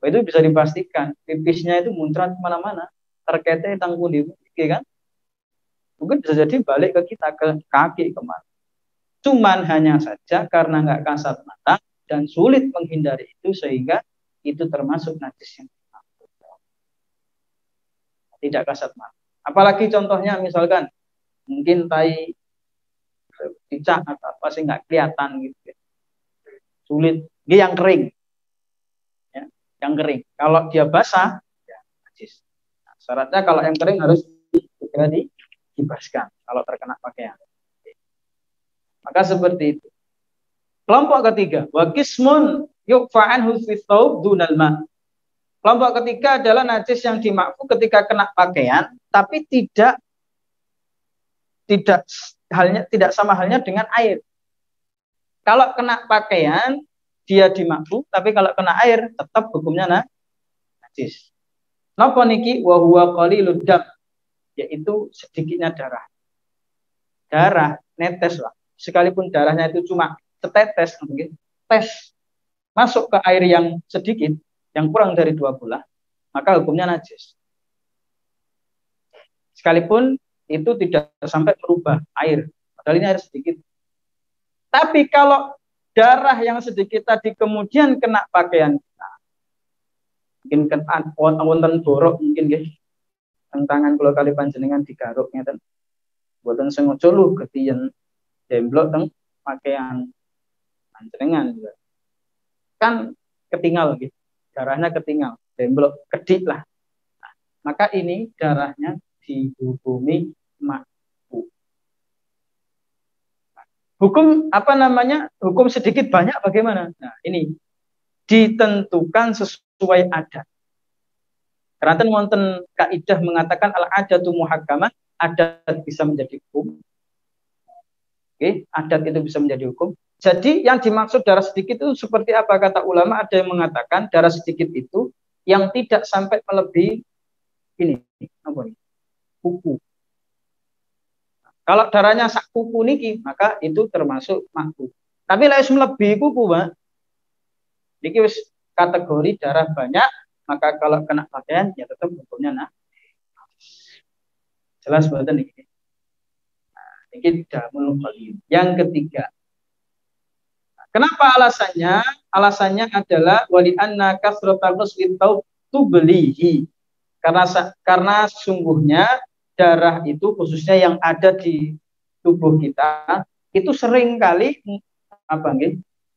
itu bisa dipastikan pipisnya itu muncrat kemana-mana, terkete tang pundi, kan? Mungkin bisa jadi balik ke kita, ke kaki, kemana. Cuman hanya saja karena nggak kasat mata dan sulit menghindari itu sehingga itu termasuk najis yang tidak kasat mata. Apalagi contohnya misalkan mungkin tai cicak atau apa sih nggak kelihatan gitu, sulit. Dia yang kering, ya, yang kering. Kalau dia basah, ya najis. Nah, syaratnya kalau yang kering harus segera dibaskan kalau terkena pakaian. Maka seperti itu. Kelompok ketiga, wa qismun yufa'anhu fi thawb dunal ma. Kelompok ketiga adalah najis yang dimakfu ketika kena pakaian, tapi tidak sama halnya dengan air. Kalau kena pakaian dia dimakfu, tapi kalau kena air tetap hukumnya najis. Napa niki wa huwa qalilud dam, yaitu sedikitnya darah. Darah netes lah. Sekalipun darahnya itu cuma setetes, tes masuk ke air yang sedikit, yang kurang dari 2 bola, maka hukumnya najis. Sekalipun itu tidak sampai merubah air, padahal ini air sedikit. Tapi kalau darah yang sedikit tadi kemudian kena pakaian kita, mungkin kena wonten borok mungkin nggih, tangan kula kali panjenengan digaruk ngeten. Boten sengaja lu ketiyen demblok teng pakaian panjenengan juga. Kan ketinggal gitu. Darahnya ketinggal, demblok, kedik lah. Nah, maka ini darahnya dihukumi makfu. Hukum apa namanya? Hukum sedikit banyak bagaimana? Nah, ini ditentukan sesuai adat. Karena wonten kaidah mengatakan al-adatu muhakkamah, adat bisa menjadi hukum. Oke, adat itu bisa menjadi hukum. Jadi yang dimaksud darah sedikit itu seperti apa? Kata ulama ada yang mengatakan darah sedikit itu yang tidak sampai melebihi ini, apa ini? Kuku. Kalau darahnya sak kuku niki, maka itu termasuk makfu. Tapi lek melebihi kuku, Pak. Niki wis kategori darah banyak, maka kalau kena pakaian ya tetap hukumnya jelas mboten niki. Nah, niki damul qalil. Yang ketiga, kenapa alasannya? Alasannya adalah wali anna kasratal ghusli tubelihi. Karena sesungguhnya darah itu khususnya yang ada di tubuh kita itu sering kali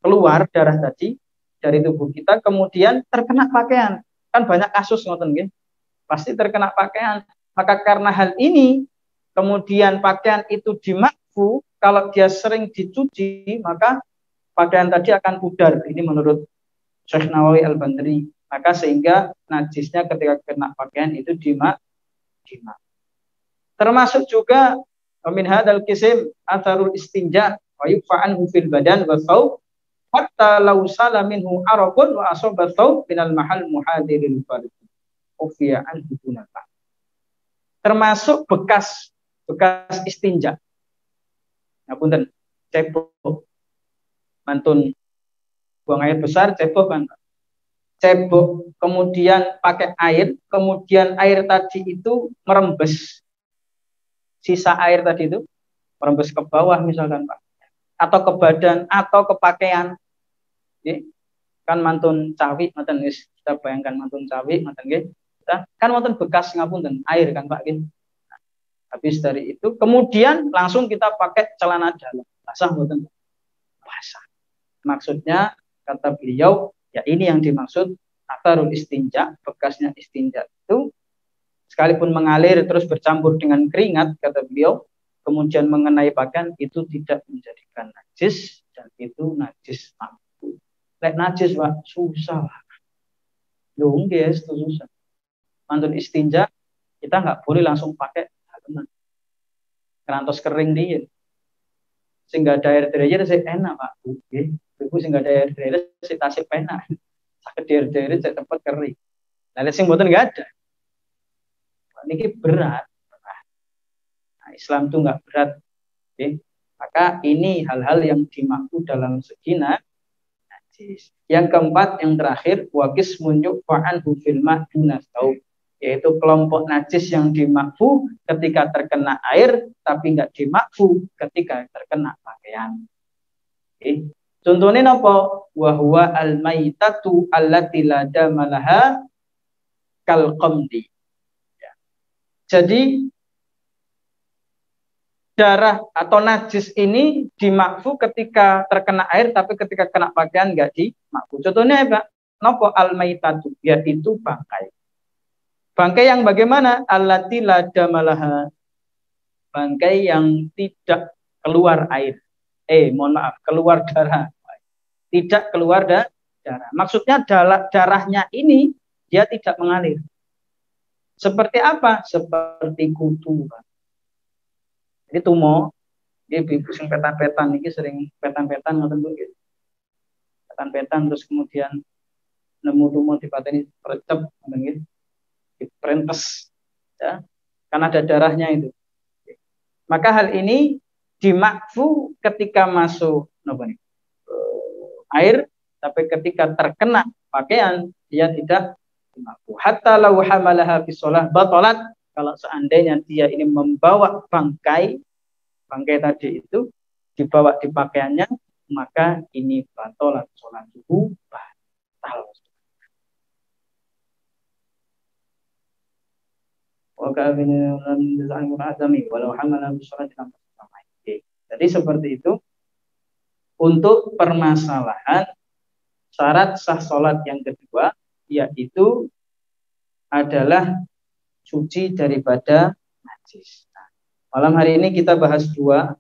keluar darah tadi dari tubuh kita kemudian terkena pakaian. Kan banyak kasus ngoten nggih. Pasti terkena pakaian. Maka karena hal ini kemudian pakaian itu dimakfu, kalau dia sering dicuci maka pakaian tadi akan pudar. Ini menurut Syekh Nawawi Al-Bandri. Maka sehingga najisnya ketika kena pakaian itu dimak. Termasuk juga min hadzal qisim atharul istinja wa yufa'anhu fil badan wa thawb, hatta law sala minhu araqun wa asaba thawb minal mahal muhadiril farid ufiya an hudunata. Termasuk bekas istinja. Ngapunten, cebok mantun buang air besar, cebok kan. Cebok kemudian pakai air, kemudian air tadi itu merembes, sisa air tadi itu merembes ke bawah misalkan Pak, atau ke badan atau ke pakaian. Kan mantun cawi mantun kita bayangkan mantun cawi mantun nggih. Kan mantun bekas ngapunten air kan Pak nggih. Habis dari itu kemudian langsung kita pakai celana dalam. Basah mboten? Basah. Maksudnya kata beliau ya ini yang dimaksud atharul istinja, bekasnya istinja itu sekalipun mengalir terus bercampur dengan keringat kata beliau, kemudian mengenai pakaian itu tidak menjadikan najis dan itu najis mampu. Lek najis Pak susah Pak. Loh nggih itu susah. Mantun istinja kita nggak boleh langsung pakai kerantos kering dia. Sehingga ada air dryer saya enak Pak. Oke. Ibu sehingga ada air dryer saya tasik enak. Sakit air dryer saya tempat kering. Nah, sing mboten enggak ada. Ini berat. Nah, Islam itu enggak berat. Oke. Maka ini hal-hal yang dimaksud dalam segi najis. Yang keempat, yang terakhir, waqis munyuk fa'an fil ma'duna taub, yaitu kelompok najis yang dimakfu ketika terkena air tapi enggak dimakfu ketika terkena pakaian. Oke. Contohnya napa? Wa huwa al-maitatu allati la damalaha kal qamdi. Ya. Jadi darah atau najis ini dimakfu ketika terkena air tapi ketika kena pakaian enggak dimakfu. Contohnya Pak, napa al-maitatu? Yaitu bangkai. Bangkai yang bagaimana? Allati la damalaha. Bangkai yang tidak keluar air. Mohon maaf, keluar darah. Tidak keluar darah. Maksudnya darahnya ini dia tidak mengalir. Seperti apa? Seperti kutu. Jadi tumo, ibu sing petan-petan ini sering petan-petan ngoten nggih. Petan-petan terus kemudian nemu tumo dipateni percep ngoten nggih. Diprentes ya. Karena ada darahnya itu. Maka hal ini dimakfu ketika masuk air, tapi ketika terkena pakaian dia tidak dimakfu. Hatta law hamalaha fi shalah batalat, kalau seandainya dia ini membawa bangkai tadi itu dibawa di pakaiannya, maka ini batalat sholat subuh batal. Jadi seperti itu untuk permasalahan syarat sah sholat yang kedua, yaitu adalah suci daripada najis. Nah, malam hari ini kita bahas dua,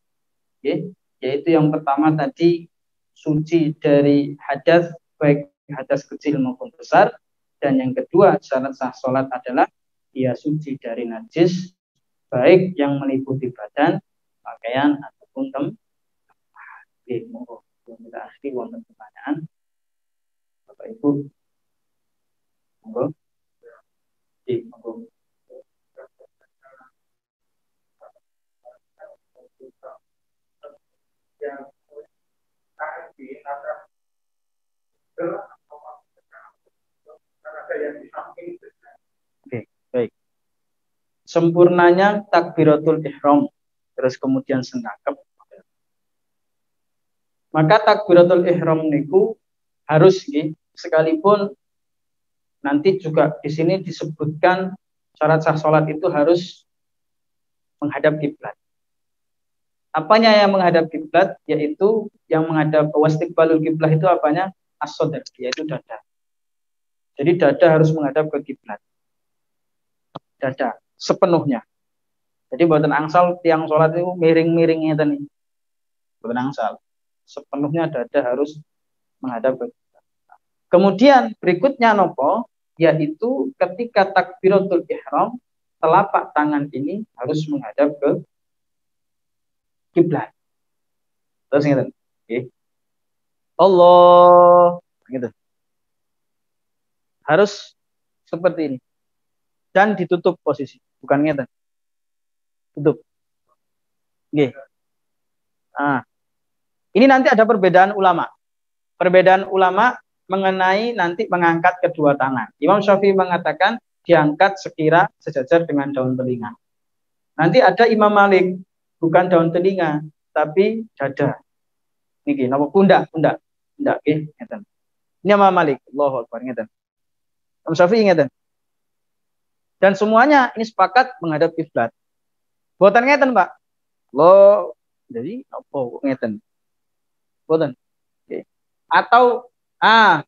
yaitu yang pertama tadi suci dari hadas baik hadas kecil maupun besar, dan yang kedua syarat sah sholat adalah ia suci dari najis baik yang meliputi badan, pakaian ataupun tempat. Monggo kita akhiri wonten pertanyaan Bapak Ibu. Monggo. Monggo. Oke, baik. Sempurnanya takbiratul ihram, terus kemudian sendakep. Maka takbiratul ihram niku harus sekalipun nanti juga di sini disebutkan syarat sah sholat itu harus menghadap kiblat. Apanya yang menghadap kiblat? Yaitu yang menghadap wastiqbalul kiblat itu apanya? As-sadr, yaitu dada. Jadi dada harus menghadap ke kiblat. Dada sepenuhnya. Jadi buatan angsal tiang sholat itu miring-miringnya tadi. Buatan angsal. Sepenuhnya dada harus menghadap ke kiblat. Kemudian berikutnya nopo, yaitu ketika takbiratul ihram, telapak tangan ini harus menghadap ke kiblat. Terus ingat, Allah gitu. Harus seperti ini. Dan ditutup posisi, bukan ngeten. Tutup. Nggih. Nah, ini nanti ada perbedaan ulama. Perbedaan ulama mengenai nanti mengangkat kedua tangan. Imam Syafi'i mengatakan diangkat sekira sejajar dengan daun telinga. Nanti ada Imam Malik, bukan daun telinga, tapi dada. Niki, napa pundak. Nggih, ngeten. Ini Imam Malik, Allahu Akbar ngeten. Imam Syafi'i ngeten. Dan semuanya ini sepakat menghadap kiblat. Boten ngeten, Pak. Lo jadi apa ngeten? Boten. Oke. Atau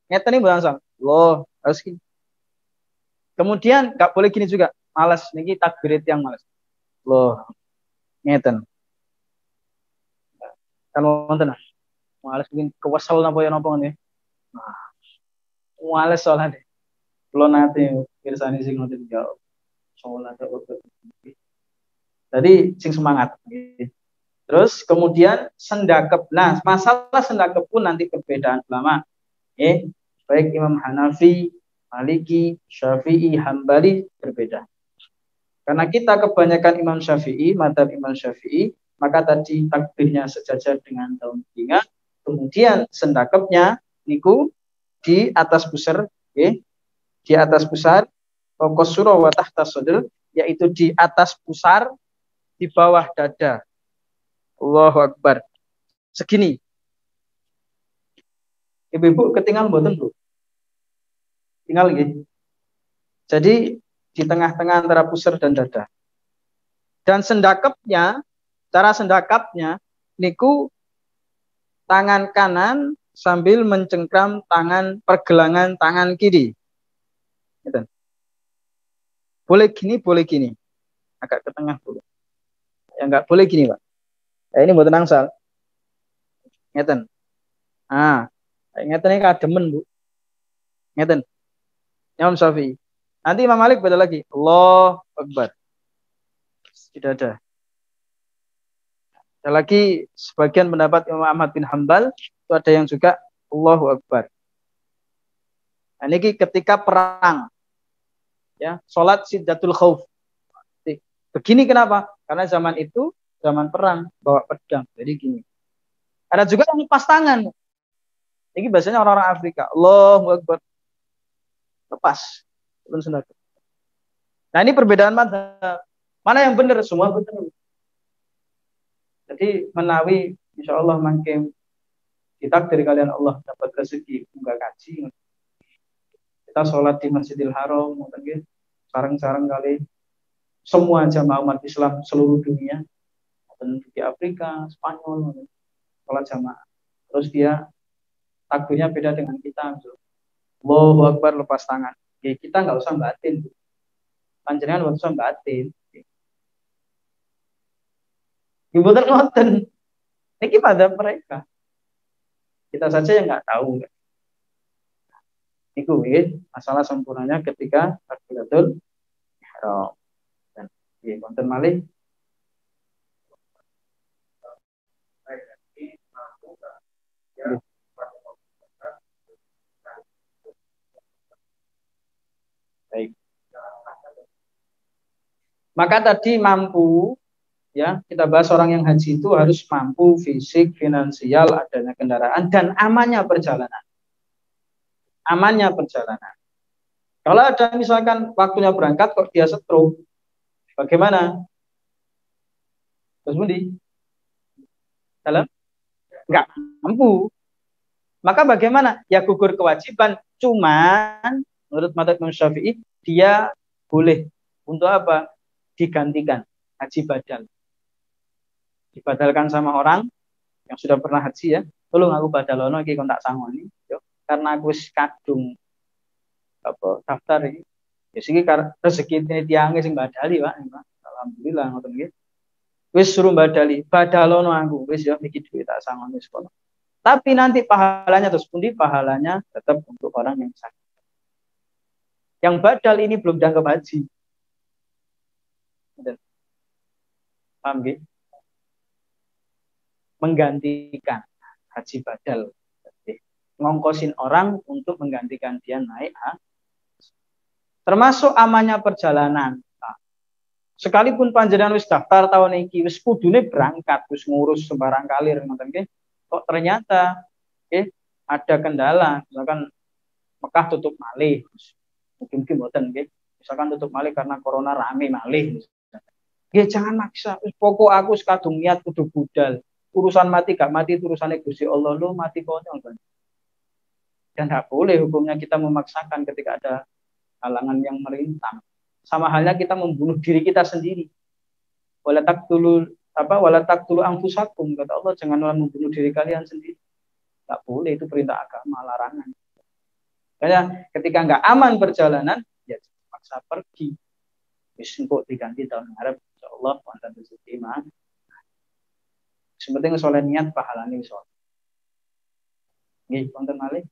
ngeten nih langsung. Lo harus gini. Kemudian nggak boleh gini juga. Malas niki takbir yang malas. Lo ngeten. Kalau wonten malas mungkin kewasal napa ya napa ngene. Nah, malas soalnya. Kulo nate pirsani sing ngoten ya. Salat Jadi sing semangat. Terus kemudian sendakep. Nah, masalah sendakep pun nanti perbedaan ulama. Baik Imam Hanafi, Maliki, Syafi'i, Hambali berbeda. Karena kita kebanyakan Imam Syafi'i, madzhab Imam Syafi'i, maka tadi takbirnya sejajar dengan daun telinga. Kemudian sendakepnya niku di atas pusar, di atas pusar, fokus surah wa tahta sadr, yaitu di atas pusar, di bawah dada. Allahu Akbar. Segini. Ibu-ibu ketinggal mboten, Bu? Tinggal gitu. Jadi di tengah-tengah antara pusar dan dada. Dan sendakapnya, cara sendakapnya niku tangan kanan sambil mencengkram tangan pergelangan tangan kiri. Gitu. Boleh gini. Agak ke tengah boleh. Ya enggak boleh gini, Pak. Ini mboten angsal. Ngeten. Ngeten ini kademen, Bu. Ngeten. Imam Syafi'i. Nanti Imam Malik beda lagi. Allahu Akbar. Tidak ada. Ada lagi sebagian pendapat Imam Ahmad bin Hambal itu ada yang juga Allahu Akbar. Nah, ini ketika perang, ya, sholat siddatul khauf. Begini kenapa? Karena zaman itu zaman perang, bawa pedang. Jadi gini. Ada juga yang lepas tangan. Ini biasanya orang-orang Afrika. Allahu Akbar. Lepas. Nah, ini perbedaan mana yang benar? Semua benar. Jadi menawi insya Allah makin ditakdir kalian Allah dapat rezeki bunga kaji. Kita sholat di Masjidil Haram, mungkin sarang-sarang kali semua jamaah umat Islam seluruh dunia, di Afrika, Spanyol, sholat jamaah. Terus dia takbirnya beda dengan kita. Allahu Akbar lepas tangan. Ya, kita nggak usah batin. Panjenengan nggak usah batin. Ibutan ngoten. Ini pada mereka. Kita saja yang nggak tahu. Itu masalah sempurnanya ketika takbiratul ihram. Dan konten malih. Baik. Maka tadi mampu, ya, kita bahas orang yang haji itu harus mampu fisik, finansial, adanya kendaraan, dan amannya perjalanan. Amannya perjalanan. Kalau ada misalkan waktunya berangkat kok dia stroke, bagaimana? Terus Budi? Dalam? Enggak mampu. Maka bagaimana? Ya gugur kewajiban. Cuman menurut madzhab Imam Syafi'i dia boleh untuk apa? Digantikan haji badal. Dibadalkan sama orang yang sudah pernah haji, ya. Tolong aku badalono iki kon tak sangoni, yo. Karena aku wis kadung apa daftar iki. Ya sing rezeki tiange sing badali, Pak. Alhamdulillah ngoten nggih. Wis suruh badali, badalono aku, wis ya iki duit tak sangoni sekolah. Tapi nanti pahalanya terus pundi? Pahalanya tetap untuk orang yang sakit. Yang badal ini belum dianggap haji. Paham nggih? Menggantikan haji badal. ngongkosin orang untuk menggantikan dia naik termasuk amannya perjalanan. Nah, sekalipun panjenengan wis daftar tahun iki wis kudune berangkat wis ngurus sembarang kalir ngoten nggih. Kok ternyata ada kendala, misalkan Mekah tutup malih. Mungkin mboten nggih. Misalkan tutup malih karena corona rame malih. Nggih jangan maksa. Pokok aku sekadung niat kudu budal. Urusan mati gak mati urusannya Gusti Allah lu mati konyol kan. Dan tidak boleh hukumnya kita memaksakan ketika ada halangan yang merintang. Sama halnya kita membunuh diri kita sendiri. Wala taqtulu anfusakum, kata Allah, janganlah membunuh diri kalian sendiri. Tidak boleh, itu perintah agama, larangan. Karena ketika nggak aman perjalanan, ya paksa pergi. Wis engko diganti tahun ngarep, insyaallah wonten rezeki mah. Sepenting soleh niat pahalane iso. Nggih, wonten malih.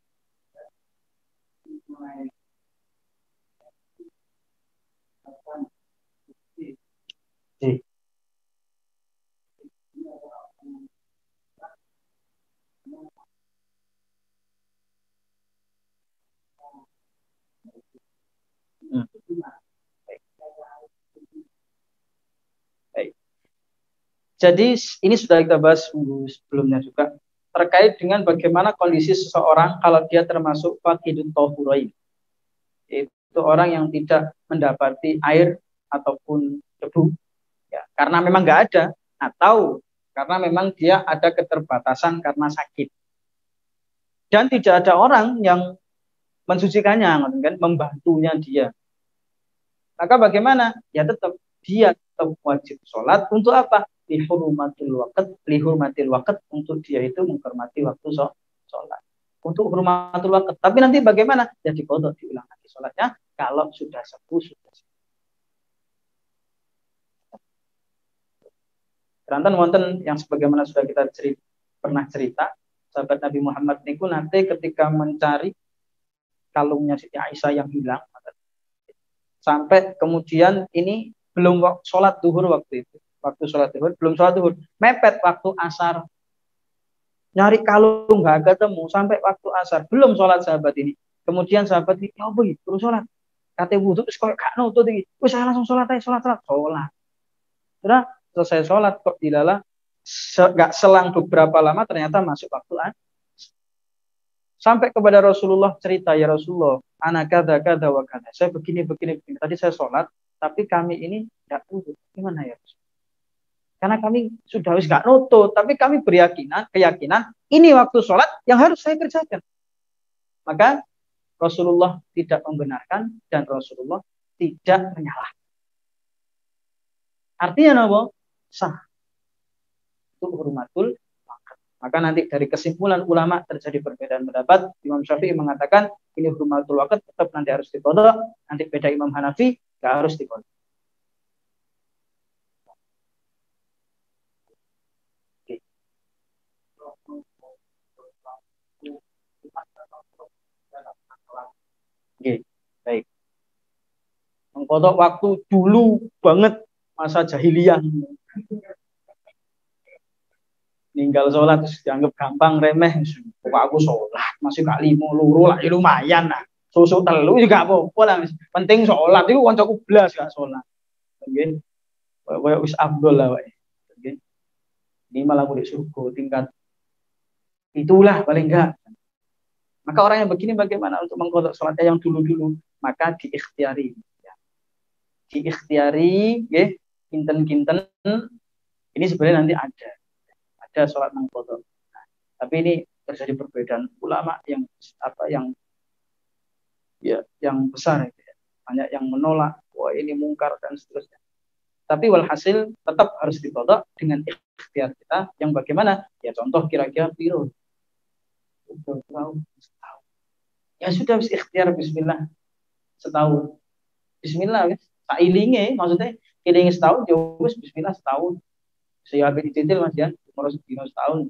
Jadi ini sudah kita bahas sebelumnya juga terkait dengan bagaimana kondisi seseorang kalau dia termasuk faqidut tahurain. Itu orang yang tidak mendapati air ataupun debu ya, karena memang nggak ada atau karena memang dia ada keterbatasan karena sakit. Dan tidak ada orang yang mensucikannya, kan, membantunya dia. Maka bagaimana? Ya tetap dia tetap wajib sholat untuk apa? Lihurmatil waqt untuk dia itu menghormati waktu sholat. Untuk hurmatul waqt. Tapi nanti bagaimana? Ya diqadha, diulang lagi sholatnya kalau sudah sepuh sudah. Kerantan wonten yang sebagaimana sudah kita pernah cerita, sahabat Nabi Muhammad niku nanti ketika mencari kalungnya Siti Aisyah yang hilang, sampai kemudian ini belum sholat duhur waktu itu. Waktu sholat duhur, belum sholat duhur. Mepet waktu asar. Nyari kalung nggak ketemu sampai waktu asar. Belum sholat sahabat ini. Kemudian sahabat ini, oh boy, terus sholat. Kata wudhu, terus kok gak nutut ini. Wih, saya langsung sholat aja, sholat. Sudah selesai sholat, kok dilala. Gak selang beberapa lama, ternyata masuk waktu asar. Sampai kepada Rasulullah cerita, ya Rasulullah, anak kada wa kada. Saya begini. Tadi saya sholat, tapi kami ini tidak wudhu. Gimana ya Rasulullah? Karena kami sudah harus nggak nutut, tapi kami keyakinan ini waktu sholat yang harus saya kerjakan. Maka Rasulullah tidak membenarkan dan Rasulullah tidak menyalahkan. Artinya apa? Sah. Itu hurmatul waqt. Maka nanti dari kesimpulan ulama terjadi perbedaan pendapat. Imam Syafi'i mengatakan ini hurmatul waqt tetap nanti harus diqadha. Nanti beda Imam Hanafi nggak harus diqadha. Oke, baik. Mengkodok waktu dulu banget masa jahiliyah. Ninggal sholat terus dianggap gampang remeh. Kok aku sholat masih gak limo luru lah, ya lumayan lah. Susu telu juga apa-apa lah. Penting sholat itu kancaku blas gak sholat. Oke. Wis afdol lah wae. Oke. Ini malah boleh surga tingkat itulah paling enggak. Maka orang yang begini bagaimana untuk mengkodok sholatnya yang dulu-dulu? Maka diikhtiari. Ya. Diikhtiari, ya, kinten-kinten. Ini sebenarnya nanti ada sholat mengkodok. Nah, tapi ini terjadi perbedaan ulama yang besar. Ya. Banyak yang menolak, wah ini mungkar dan seterusnya. Tapi walhasil tetap harus dikodok dengan ikhtiar kita. Yang bagaimana? Ya contoh kira-kira biru. Ya sudah ikhtiar bismillah setahun. Bismillah wis sailinge maksudnya iling setahun ya wis bismillah setahun. Saya habis dititil Mas Jan, harus dino setahun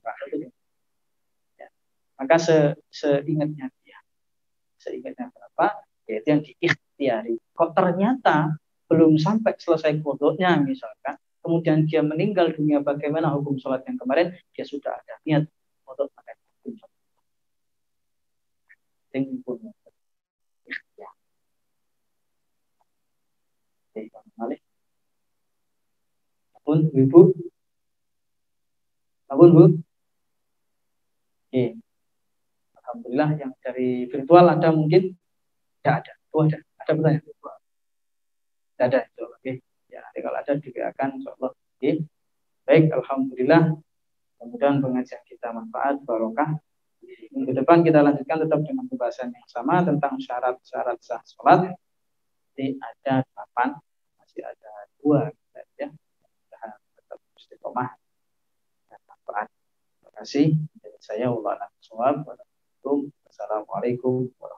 ya. Maka seingatnya dia. Seingatnya berapa? Yaitu yang diikhtiari. Kok ternyata belum sampai selesai kodoknya misalkan, kemudian dia meninggal dunia, bagaimana hukum sholat yang kemarin? Dia sudah ada niat kodok pakai hukum sholat. penting pun ikhtiar. Oke, kembali. Pun Ibu. Ampun Bu. Oke. Alhamdulillah yang dari virtual ada mungkin? Tidak ada. Oh ada. Ada pertanyaan virtual? Tidak ada. Oke. Ya, nanti kalau ada akan insyaallah. Oke. Baik, alhamdulillah. Mudah-mudahan pengajian kita manfaat, barokah. Minggu depan kita lanjutkan tetap dengan pembahasan yang sama tentang syarat-syarat sah sholat. Jadi ada 8, masih ada 2 ya. Tetap istiqomah dan manfaat. Terima kasih. Dari saya Ulana Suwab. Wassalamualaikum warahmatullahi wabarakatuh.